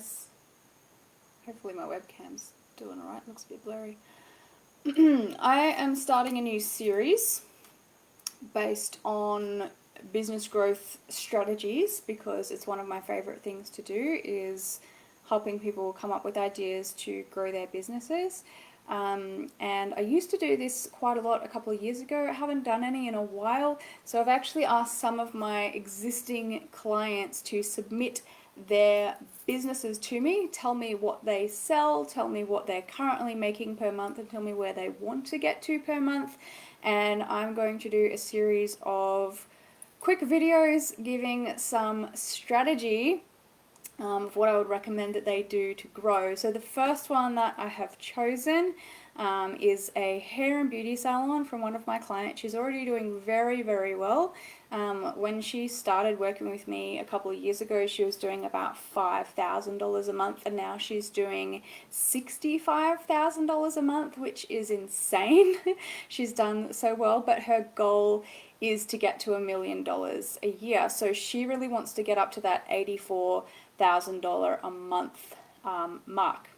guys. Hopefully my webcam's doing alright, looks a bit blurry. I am starting a new series based on business growth strategies because it's one of my favorite things to do is helping people come up with ideas to grow their businesses. And I used to do this quite a lot a couple of years ago. I haven't done any in a while, so I've actually asked some of my existing clients to submit their businesses to me, tell me what they sell, tell me what they're currently making per month, and tell me where they want to get to per month. And I'm going to do a series of quick videos giving some strategy of what I would recommend that they do to grow. So the first one that I have chosen is a hair and beauty salon from one of my clients. She's already doing very, very well. When she started working with me a couple of years ago, she was doing about $5,000 a month, and now she's doing $65,000 a month, which is insane. She's done so well, but her goal is to get to $1 million a year. So she really wants to get up to that $84,000 a month mark.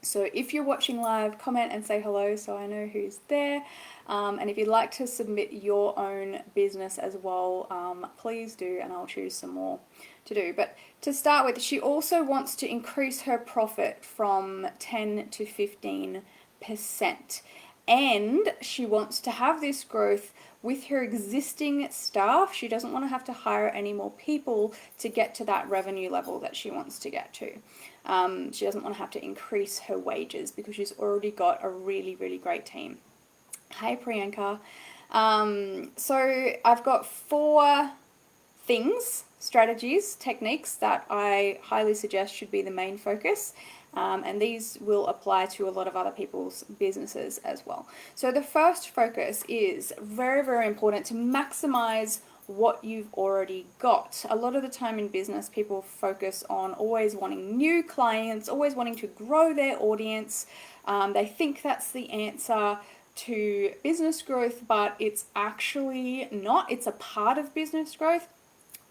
So if you're watching live, comment and say hello so I know who's there. And if you'd like to submit your own business as well, please do, and I'll choose some more to do. But to start with, she also wants to increase her profit from 10 to 15%. And she wants to have this growth with her existing staff. She doesn't want to have to hire any more people to get to that revenue level that she wants to get to. She doesn't want to have to increase her wages because she's already got a really, really great team. Hi, Priyanka. So I've got 4 things, strategies, techniques that I highly suggest should be the main focus. And these will apply to a lot of other people's businesses as well. So the first focus is very, very important to maximize what you've already got. A lot of the time in business, people focus on always wanting new clients, always wanting to grow their audience. They think that's the answer to business growth, but it's actually not. It's a part of business growth.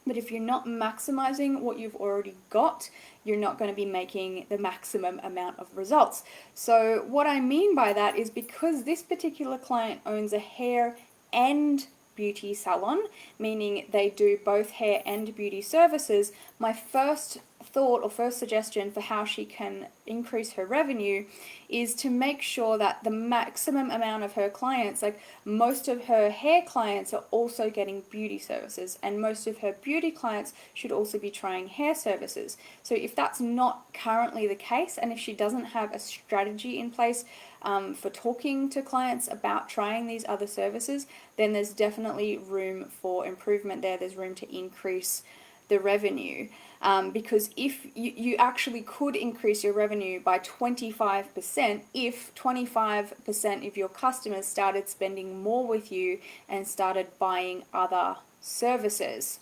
But if you're not maximizing what you've already got, you're not going to be making the maximum amount of results. So what I mean by that is because this particular client owns a hair and beauty salon, meaning they do both hair and beauty services, my first thought or first suggestion for how she can increase her revenue is to make sure that the maximum amount of her clients, like most of her hair clients are also getting beauty services, and most of her beauty clients should also be trying hair services. So if that's not currently the case, and if she doesn't have a strategy in place for talking to clients about trying these other services, then there's definitely room for improvement there. There's room to increase the revenue. Because if you actually could increase your revenue by 25% if 25% of your customers started spending more with you and started buying other services.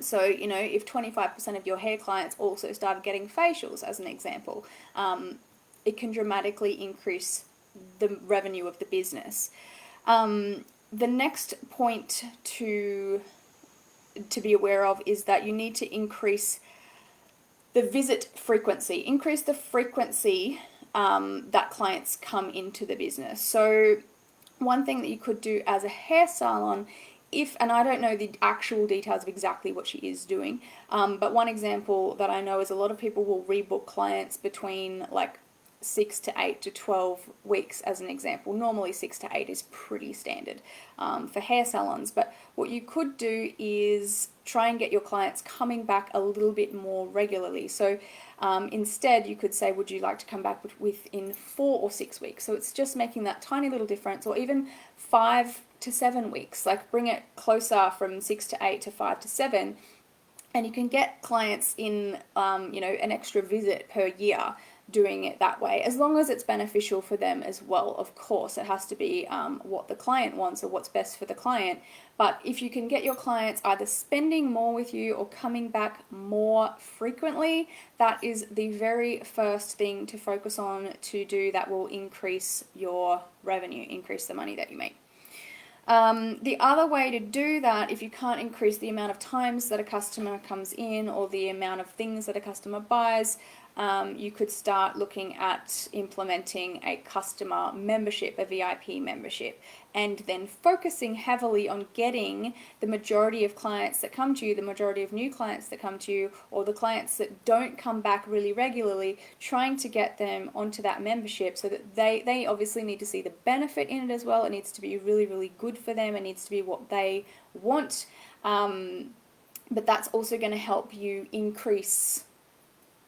So, you know, if 25% of your hair clients also started getting facials, as an example, it can dramatically increase the revenue of the business. The next point to be aware of is that you need to increase the visit frequency, increase the frequency that clients come into the business. So one thing that you could do as a hair salon, and I don't know the actual details of exactly what she is doing, but one example that I know is a lot of people will rebook clients between like 6 to 8 to 12 weeks as an example. Normally 6 to 8 is pretty standard for hair salons, but what you could do is try and get your clients coming back a little bit more regularly. So instead you could say, would you like to come back within 4 or 6 weeks? So it's just making that tiny little difference, or even 5 to 7 weeks, like bring it closer from 6 to 8 to 5 to 7, and you can get clients in you know, an extra visit per year doing it that way, as long as it's beneficial for them as well. Of course, it has to be what the client wants or what's best for the client. But if you can get your clients either spending more with you or coming back more frequently, that is the very first thing to focus on to do that will increase your revenue, increase the money that you make. The other way to do that, if you can't increase the amount of times that a customer comes in or the amount of things that a customer buys, you could start looking at implementing a customer membership, a VIP membership, and then focusing heavily on getting the majority of clients that come to you, the majority of new clients that come to you, or the clients that don't come back really regularly, trying to get them onto that membership so that they obviously need to see the benefit in it as well. It needs to be really, really good for them. It needs to be what they want. But that's also going to help you increase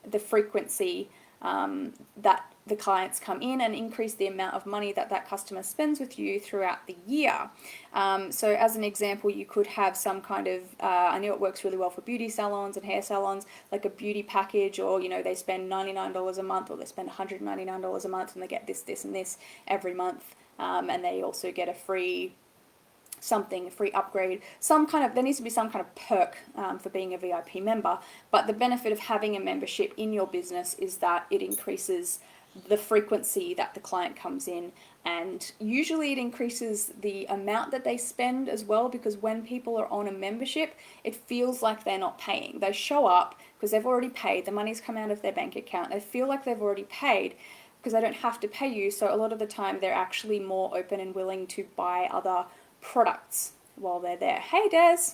the frequency that the clients come in and increase the amount of money that that customer spends with you throughout the year. So as an example, you could have some kind of, I know it works really well for beauty salons and hair salons, like a beauty package, or, you know, they spend $99 a month, or they spend $199 a month and they get this, this, and this every month. And they also get a free upgrade, there needs to be some kind of perk for being a VIP member. But the benefit of having a membership in your business is that it increases the frequency that the client comes in, and usually it increases the amount that they spend as well, because when people are on a membership, it feels like they're not paying. They show up because they've already paid, the money's come out of their bank account, they feel like they've already paid because they don't have to pay you. So a lot of the time they're actually more open and willing to buy other products while they're there. Hey Des,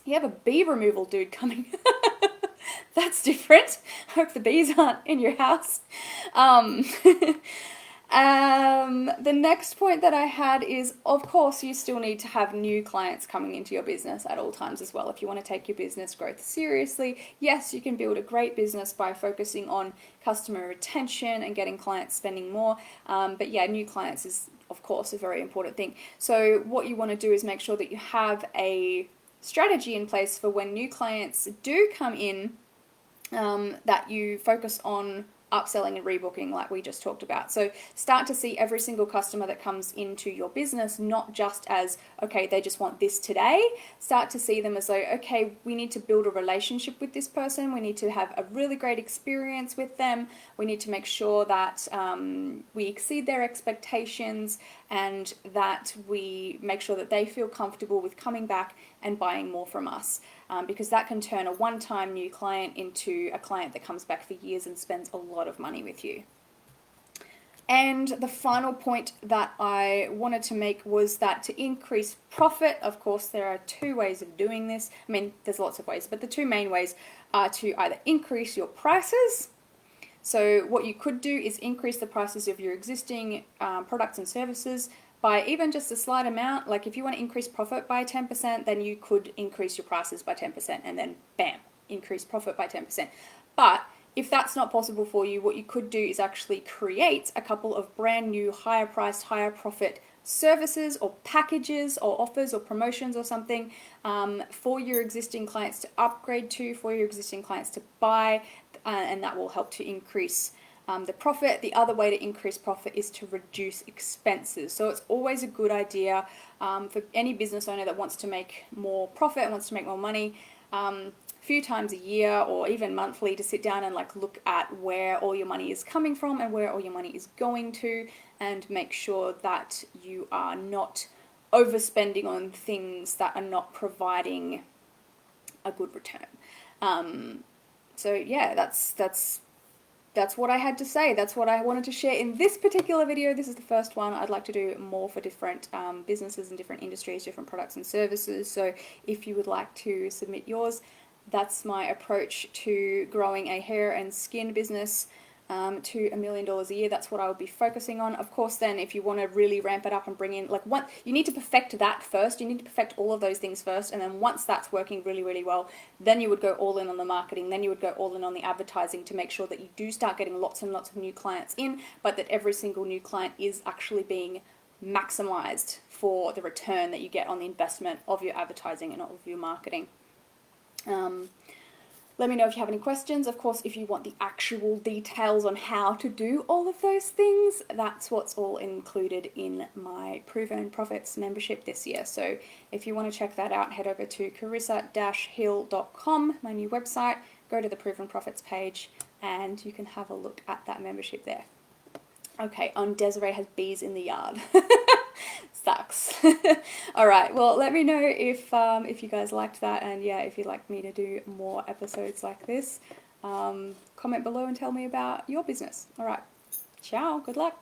you have a bee removal dude coming. That's different. Hope the bees aren't in your house. The next point that I had is, of course, you still need to have new clients coming into your business at all times as well. If you want to take your business growth seriously, yes, you can build a great business by focusing on customer retention and getting clients spending more. But yeah, new clients is, of course, a very important thing. So what you want to do is make sure that you have a strategy in place for when new clients do come in, that you focus on upselling and rebooking like we just talked about. So start to see every single customer that comes into your business not just as, okay, they just want this today. Start to see them as though, okay, we need to build a relationship with this person. We need to have a really great experience with them. We need to make sure that we exceed their expectations, and that we make sure that they feel comfortable with coming back and buying more from us. Because that can turn a one-time new client into a client that comes back for years and spends a lot of money with you. And the final point that I wanted to make was that to increase profit, of course, there are two ways of doing this. I mean, there's lots of ways, but the two main ways are to either increase your prices. So what you could do is increase the prices of your existing products and services by even just a slight amount. Like if you want to increase profit by 10%, then you could increase your prices by 10% and then bam, increase profit by 10%. But if that's not possible for you, what you could do is actually create a couple of brand new higher priced, higher profit services or packages or offers or promotions or something for your existing clients to upgrade to, for your existing clients to buy, and that will help to increase the profit. The other way to increase profit is to reduce expenses. So it's always a good idea for any business owner that wants to make more profit and wants to make more money, a few times a year or even monthly, to sit down and look at where all your money is coming from and where all your money is going to, and make sure that you are not overspending on things that are not providing a good return. So yeah, that's what I had to say. That's what I wanted to share in this particular video. This is the first one. I'd like to do more for different businesses and different industries, different products and services. So if you would like to submit yours, that's my approach to growing a hair and skin business to $1 million a year. That's what I would be focusing on. Of course, then if you want to really ramp it up and bring in, you need to perfect that first. You need to perfect all of those things first, and then once that's working really, really well, then you would go all in on the marketing. Then you would go all in on the advertising to make sure that you do start getting lots and lots of new clients in, but that every single new client is actually being maximized for the return that you get on the investment of your advertising and of your marketing. Let me know if you have any questions. Of course, if you want the actual details on how to do all of those things, that's what's all included in my Proven Profits membership this year. So if you want to check that out, head over to carissa-hill.com, my new website, go to the Proven Profits page, and you can have a look at that membership there. Okay, Desiree has bees in the yard. Sucks. All right. Well, let me know if you guys liked that, and yeah, if you'd like me to do more episodes like this. Comment below and tell me about your business. All right. Ciao. Good luck.